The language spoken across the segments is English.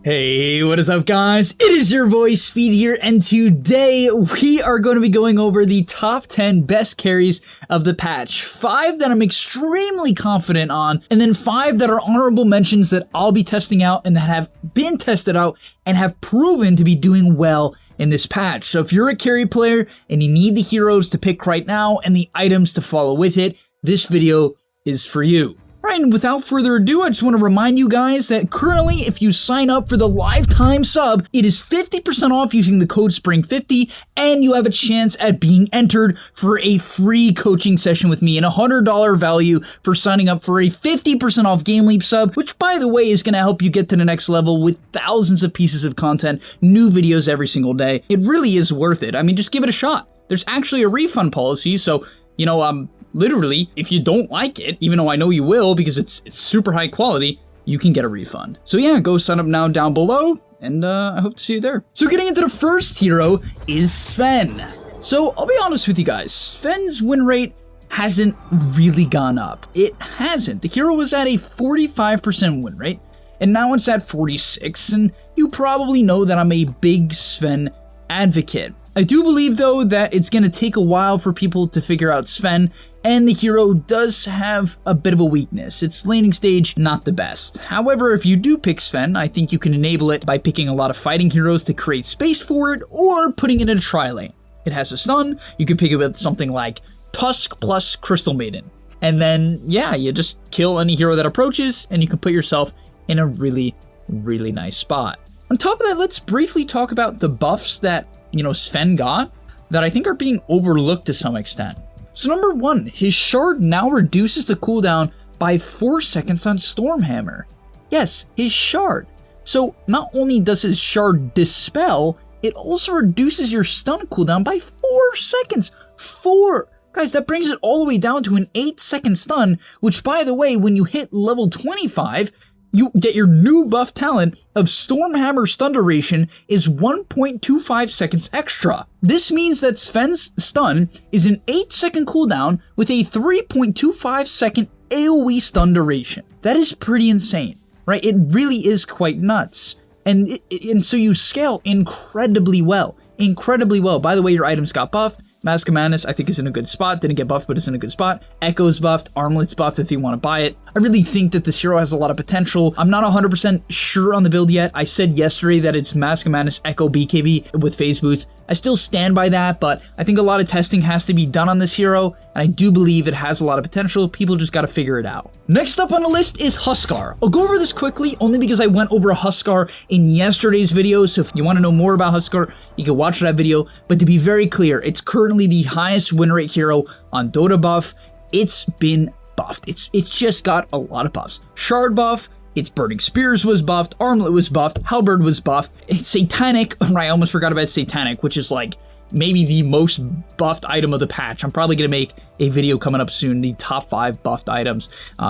Hey, what is up guys? It is your boy Speed here, and today we are going to be going over the top 10 best carries of the patch. 5 that I'm extremely confident on, and then 5 that are honorable mentions that I'll be testing out and that have been tested out and have proven to be doing well in this patch. So if you're a carry player and you need the heroes to pick right now and the items to follow with it, this video is for you. Right, and without further ado, I just want to remind you guys that currently, if you sign up for the lifetime sub, it is 50% off using the code SPRING50, and you have a chance at being entered for a free coaching session with me and a $100 value for signing up for a 50% off GAMELEAP sub, which by the way is going to help you get to the next level with thousands of pieces of content, new videos every single day. It really is worth it. I mean, just give it a shot. There's actually a refund policy, so, you know, literally, if you don't like it, even though I know you will because it's super high quality, you can get a refund. So yeah, go sign up now down below, and I hope to see you there. So getting into the first hero is SVEN. So I'll be honest with you guys, SVEN's win rate hasn't really gone up. It hasn't. The hero was at a 45% win rate, and now it's at 46, and you probably know that I'm a big SVEN advocate. I do believe though that it's going to take a while for people to figure out SVEN, and the hero does have a bit of a weakness. Its laning stage, not the best. However, if you do pick SVEN, I think you can enable it by picking a lot of fighting heroes to create space for it, or putting it in a tri-lane. It has a stun, you can pick it with something like Tusk plus Crystal Maiden. And then, yeah, you just kill any hero that approaches, and you can put yourself in a really, really nice spot. On top of that, let's briefly talk about the buffs that SVEN got that I think are being overlooked to some extent. So number 1, his shard now reduces the cooldown by 4 seconds on Stormhammer. Yes, his shard. So not only does his shard dispel, it also reduces your stun cooldown by 4 seconds. 4! Guys, that brings it all the way down to an 8-second stun, which by the way, when you hit level 25, you get your new buff talent of Stormhammer stun duration is 1.25 seconds extra. This means that SVEN's stun is an 8-second cooldown with a 3.25 second AoE stun duration. That is pretty insane, right? It really is quite nuts. And so you scale incredibly well. Incredibly well. By the way, your items got buffed. Mask of Madness, I think, is in a good spot. Didn't get buffed, but it's in a good spot. Echo's buffed. Armlet's buffed if you want to buy it. I really think that this hero has a lot of potential. I'm not 100% sure on the build yet. I said yesterday that it's Mask of Madness Echo BKB with phase boots. I still stand by that, but I think a lot of testing has to be done on this hero, and I do believe it has a lot of potential. People just got to figure it out. Next up on the list is HUSKAR. I'll go over this quickly only because I went over HUSKAR in yesterday's video, so if you want to know more about HUSKAR, you can watch that video. But to be very clear, it's currently the highest win rate hero on Dota buff. It's been buffed. It's just got a lot of buffs. Shard buff, its Burning Spears was buffed, Armlet was buffed, Halberd was buffed, it's Satanic, right, I almost forgot about Satanic, which is like maybe the most buffed item of the patch. I'm probably going to make a video coming up soon, the top 5 buffed items.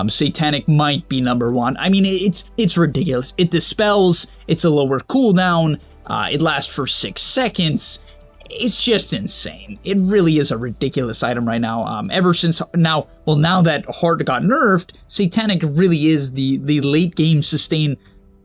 Satanic might be number 1. I mean, it's ridiculous. It dispels, it's a lower cooldown, it lasts for 6 seconds. It's just insane. It really is a ridiculous item right now. Ever since now that Heart got nerfed, Satanic really is the late game sustain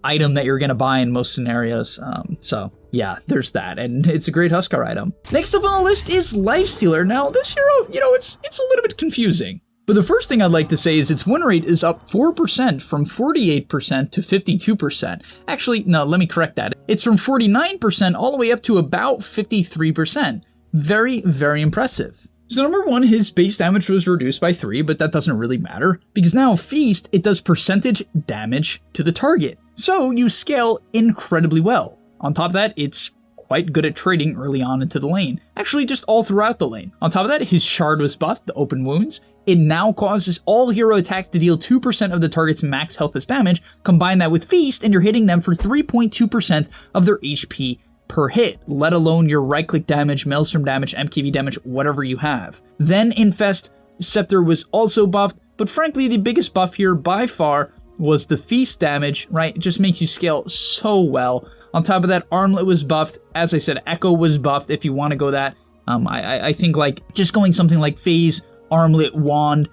item that you're gonna buy in most scenarios. So yeah, there's that, and it's a great HUSKAR item. Next up on the list is LIFESTEALER. Now this hero, it's a little bit confusing. But the first thing I'd like to say is its win rate is up 4% from 48% to 52%. Actually, no, let me correct that. It's from 49% all the way up to about 53%. Very, very impressive. So number 1, his base damage was reduced by 3, but that doesn't really matter because now Feast, it does percentage damage to the target. So you scale incredibly well. On top of that, it's quite good at trading early on into the lane. Actually, just all throughout the lane. On top of that, his shard was buffed, the open wounds. It now causes all hero attacks to deal 2% of the target's max health as damage. Combine that with Feast, and you're hitting them for 3.2% of their HP per hit, let alone your right-click damage, Maelstrom damage, MKB damage, whatever you have. Then Infest Scepter was also buffed, but frankly, the biggest buff here by far was the Feast damage, right? It just makes you scale so well. On top of that, Armlet was buffed. As I said, Echo was buffed if you want to go that. I think like just going something like Phase armlet wand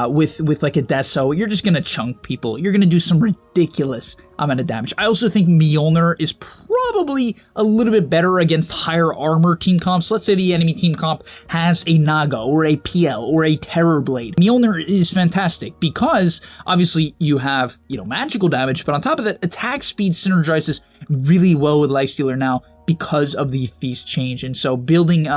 with like a Deso, you're just gonna chunk people. You're gonna do some ridiculous amount of damage. I also think Mjolnir is probably a little bit better against higher armor team comps. Let's say the enemy team comp has a Naga or a PL or a Terrorblade. Mjolnir is fantastic because obviously you have, you know, magical damage, but on top of that, attack speed synergizes really well with Lifestealer now because of the feast change. And so building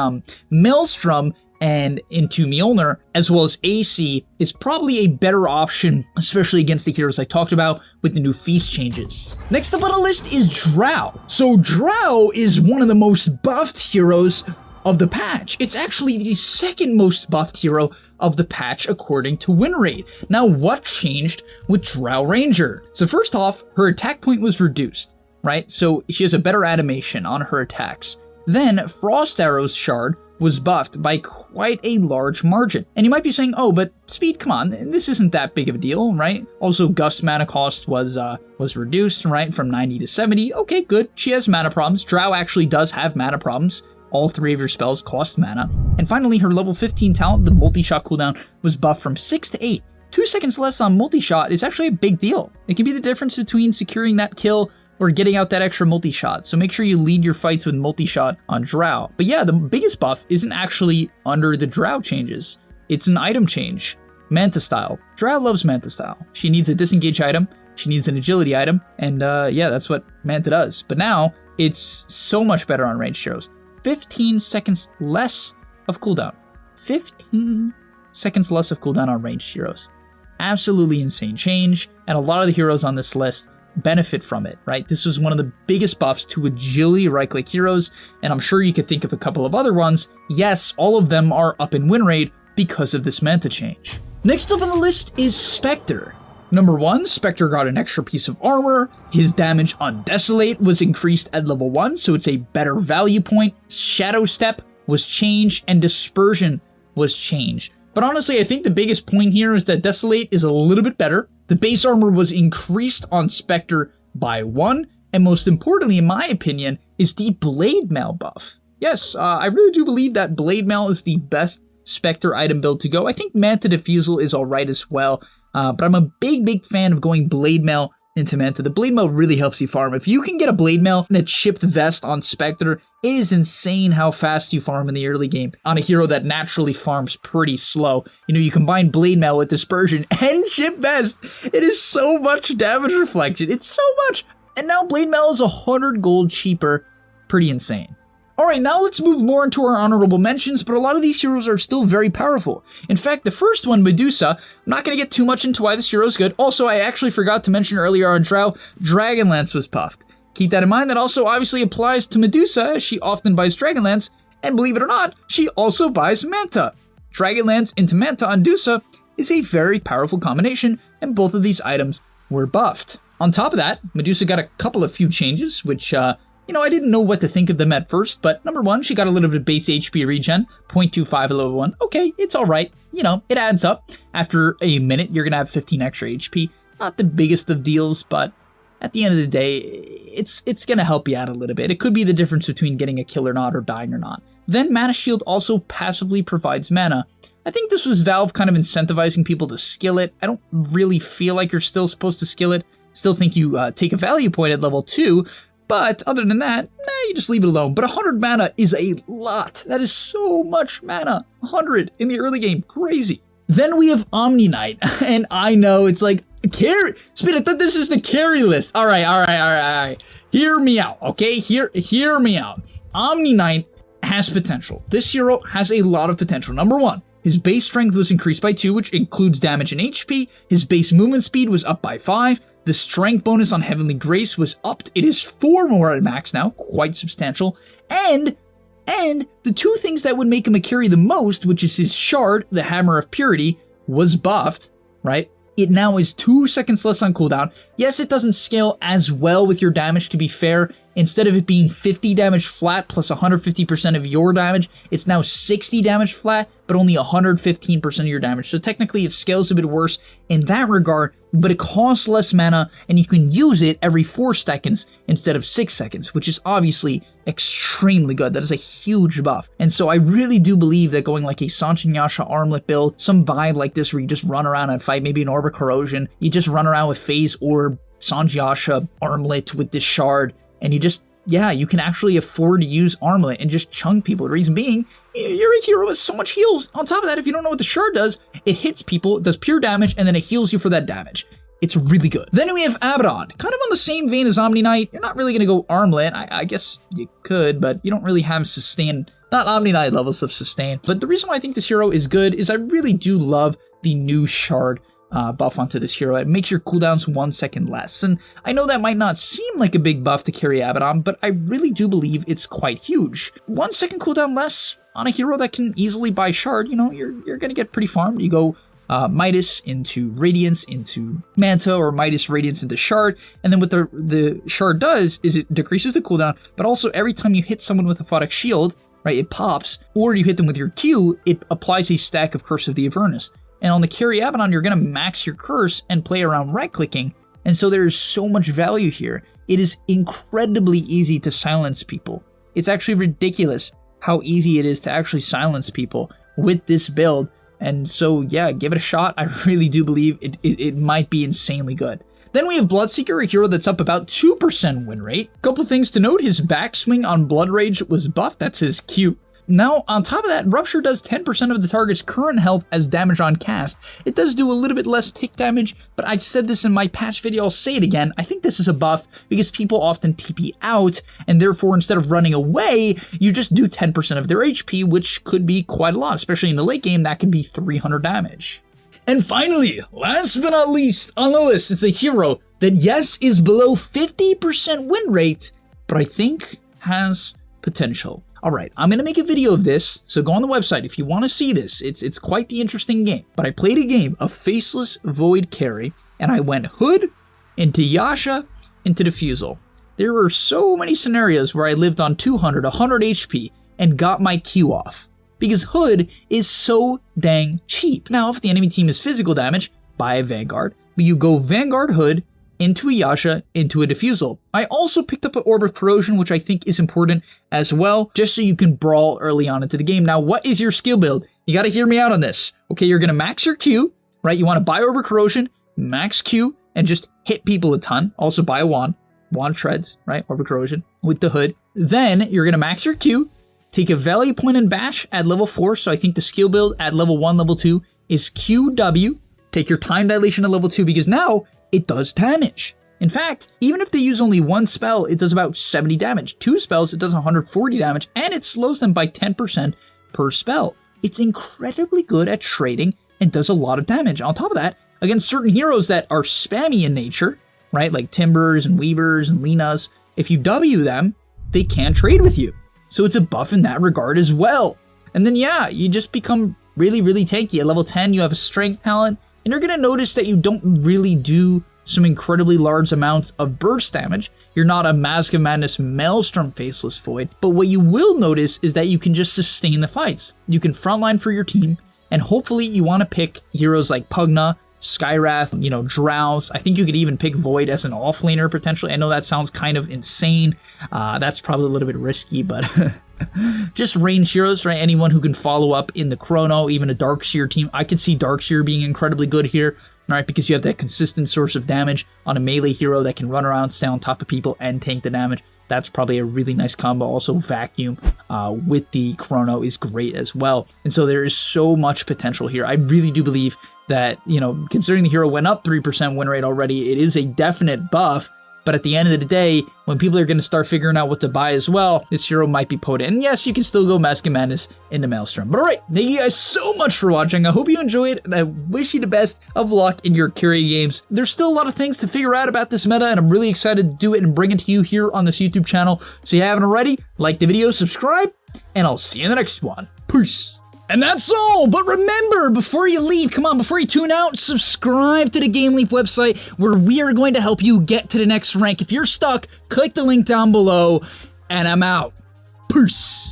Maelstrom and into Mjolnir, as well as AC, is probably a better option, especially against the heroes I talked about with the new feast changes. Next up on the list is DROW. So DROW is one of the most buffed heroes of the patch. It's actually the second most buffed hero of the patch according to win rate. Now, what changed with DROW Ranger? So first off, her attack point was reduced, right? So she has a better animation on her attacks. Then Frost Arrow's shard was buffed by quite a large margin. And you might be saying, oh, but speed, come on, this isn't that big of a deal, right? Also, Gust mana cost was reduced, right, from 90 to 70. Okay, good. She has mana problems. DROW actually does have mana problems. All 3 of your spells cost mana. And finally, her level 15 talent, the multi-shot cooldown, was buffed from 6 to 8. 2 seconds less on multi-shot is actually a big deal. It can be the difference between securing that kill or getting out that extra multi-shot, so make sure you lead your fights with multi-shot on DROW. But yeah, the biggest buff isn't actually under the DROW changes. It's an item change. Manta Style. DROW loves Manta Style. She needs a disengage item, she needs an agility item, and yeah, that's what Manta does. But now, it's so much better on ranged heroes. 15 seconds less of cooldown. 15 seconds less of cooldown on ranged heroes. Absolutely insane change, and a lot of the heroes on this list benefit from it, right? This was one of the biggest buffs to agility right-click heroes, and I'm sure you could think of a couple of other ones. Yes, all of them are up in win rate because of this Manta change. Next up on the list is SPECTRE. Number 1, SPECTRE got an extra piece of armor. His damage on Desolate was increased at level 1, so it's a better value point. Shadow Step was changed, and Dispersion was changed. But honestly, I think the biggest point here is that Desolate is a little bit better. The base armor was increased on SPECTRE by 1, and most importantly, in my opinion, is the Blade Mail buff. Yes, I really do believe that Blade Mail is the best SPECTRE item build to go. I think Manta Diffusal is alright as well, but I'm a big fan of going Blade Mail into Manta. The Blade Mail really helps you farm. If you can get a Blade Mail and a chipped vest on SPECTRE, it is insane how fast you farm in the early game on a hero that naturally farms pretty slow. You know, you combine Blade Mail with Dispersion and chip vest. It is so much damage reflection. It's so much. And now Blade Mail is 100 gold cheaper. Pretty insane. Alright, now let's move more into our honorable mentions, but a lot of these heroes are still very powerful. In fact, the first one, Medusa, I'm not going to get too much into why this hero is good. Also, I actually forgot to mention earlier on DROW, Dragonlance was buffed. Keep that in mind. That also obviously applies to Medusa, as she often buys Dragonlance, and believe it or not, she also buys Manta. Dragonlance into Manta on Medusa is a very powerful combination, and both of these items were buffed. On top of that, Medusa got a few changes, which, you know, I didn't know what to think of them at first, but number 1, she got a little bit of base HP regen, 0.25 at level 1. Okay, it's alright. You know, it adds up. After a minute, you're going to have 15 extra HP. Not the biggest of deals, but at the end of the day, it's going to help you out a little bit. It could be the difference between getting a kill or not, or dying or not. Then Mana Shield also passively provides mana. I think this was Valve kind of incentivizing people to skill it. I don't really feel like you're still supposed to skill it. Still think you take a value point at level 2, but other than that, you just leave it alone. But 100 mana is a lot. That is so much mana. 100 in the early game. Crazy. Then we have OMNIKNIGHT, and I know it's like, carry. Speed, I thought this is the carry list. All right. Hear me out, okay? Hear me out. OMNIKNIGHT has potential. This hero has a lot of potential. Number 1, his base strength was increased by 2, which includes damage and HP. His base movement speed was up by 5. The strength bonus on Heavenly Grace was upped. It is 4 more at max now, quite substantial. And the 2 things that would make him a carry the most, which is his shard, the Hammer of Purity, was buffed, right? It now is 2 seconds less on cooldown. Yes, it doesn't scale as well with your damage, to be fair, instead of it being 50 damage flat plus 150% of your damage, it's now 60 damage flat, but only 115% of your damage. So technically it scales a bit worse in that regard, but it costs less mana and you can use it every 4 seconds instead of 6 seconds, which is obviously extremely good. That is a huge buff. And so I really do believe that going like a Sanchin Yasha armlet build, some vibe like this where you just run around and fight, maybe an Orb of Corrosion, you just run around with Phase Orb, Sanchin Yasha armlet with this shard, and you just, yeah, you can actually afford to use armlet and just chunk people. The reason being, you're a hero with so much heals. On top of that, if you don't know what the shard does, it hits people, it does pure damage, and then it heals you for that damage. It's really good. Then we have ABADDON, kind of on the same vein as OMNIKNIGHT. You're not really going to go armlet. I guess you could, but you don't really have sustain, not OMNIKNIGHT levels of sustain. But the reason why I think this hero is good is I really do love the new shard buff onto this hero. It makes your cooldowns 1 second less. And I know that might not seem like a big buff to carry ABADDON, but I really do believe it's quite huge. 1 second cooldown less on a hero that can easily buy shard, you know, you're going to get pretty farmed. You go Midas into Radiance into Manta, or Midas Radiance into Shard, and then what the Shard does is it decreases the cooldown, but also every time you hit someone with a Aphotic Shield, right, it pops, or you hit them with your Q, it applies a stack of Curse of the Avernus. And on the carry ABADDON, you're going to max your curse and play around right-clicking, and so there is so much value here. It is incredibly easy to silence people. It's actually ridiculous how easy it is to actually silence people with this build. And so, yeah, give it a shot. I really do believe it might be insanely good. Then we have BLOODSEEKER, a hero that's up about 2% win rate. Couple things to note, his backswing on Blood Rage was buffed. That's his Q. Now, on top of that, Rupture does 10% of the target's current health as damage on cast. It does do a little bit less tick damage, but I said this in my patch video, I'll say it again. I think this is a buff because people often TP out, and therefore instead of running away, you just do 10% of their HP, which could be quite a lot, especially in the late game. That could be 300 damage. And finally, last but not least on the list is a hero that, yes, is below 50% win rate, but I think has potential. All right, I'm going to make a video of this, so go on the website if you want to see this. It's quite the interesting game. But I played a game of Faceless Void Carry, and I went Hood into Yasha into Diffusal. There were so many scenarios where I lived on 200, 100 HP and got my Q off, because Hood is so dang cheap. Now, if the enemy team is physical damage, buy a Vanguard, but you go Vanguard Hood into a Yasha, into a Diffusal. I also picked up an Orb of Corrosion, which I think is important as well, just so you can brawl early on into the game. Now, what is your skill build? You got to hear me out on this. Okay, you're going to max your Q, right? You want to buy Orb of Corrosion, max Q, and just hit people a ton. Also buy a Wand Shreds, right? Orb of Corrosion with the Hood. Then you're going to max your Q, take a Value Point and Bash at level 4. So I think the skill build at level 1, level 2 is QW. Take your Time Dilation at level 2 because now it does damage. In fact, even if they use only one spell, it does about 70 damage. 2 spells, it does 140 damage, and it slows them by 10% per spell. It's incredibly good at trading and does a lot of damage. On top of that, against certain heroes that are spammy in nature, right, like Timbers and Weavers and Linas, if you W them, they can trade with you. So it's a buff in that regard as well. And then, yeah, you just become really, really tanky. At level 10, you have a Strength talent, and you're going to notice that you don't really do some incredibly large amounts of burst damage. You're not a Mask of Madness Maelstrom Faceless Void, but what you will notice is that you can just sustain the fights. You can frontline for your team, and hopefully you want to pick heroes like Pugna, Skywrath, you know, DROWs. I think you could even pick Void as an offlaner potentially. I know that sounds kind of insane. That's probably a little bit risky, but just range heroes, right? Anyone who can follow up in the Chrono, even a Darkseer team. I could see Darkseer being incredibly good here, right? Because you have that consistent source of damage on a melee hero that can run around, stay on top of people, and tank the damage. That's probably a really nice combo. Also, Vacuum with the Chrono is great as well. And so there is so much potential here. I really do believe that, you know, considering the hero went up 3% win rate already, it is a definite buff. But at the end of the day, when people are going to start figuring out what to buy as well, this hero might be potent. And yes, you can still go Mask of Madness into Maelstrom. But alright, thank you guys so much for watching. I hope you enjoyed, and I wish you the best of luck in your carry games. There's still a lot of things to figure out about this meta, and I'm really excited to do it and bring it to you here on this YouTube channel. So if you haven't already, like the video, subscribe, and I'll see you in the next one. Peace. And that's all, but remember, before you leave, come on, before you tune out, subscribe to the GameLeap website where we are going to help you get to the next rank. If you're stuck, click the link down below, and I'm out. Peace.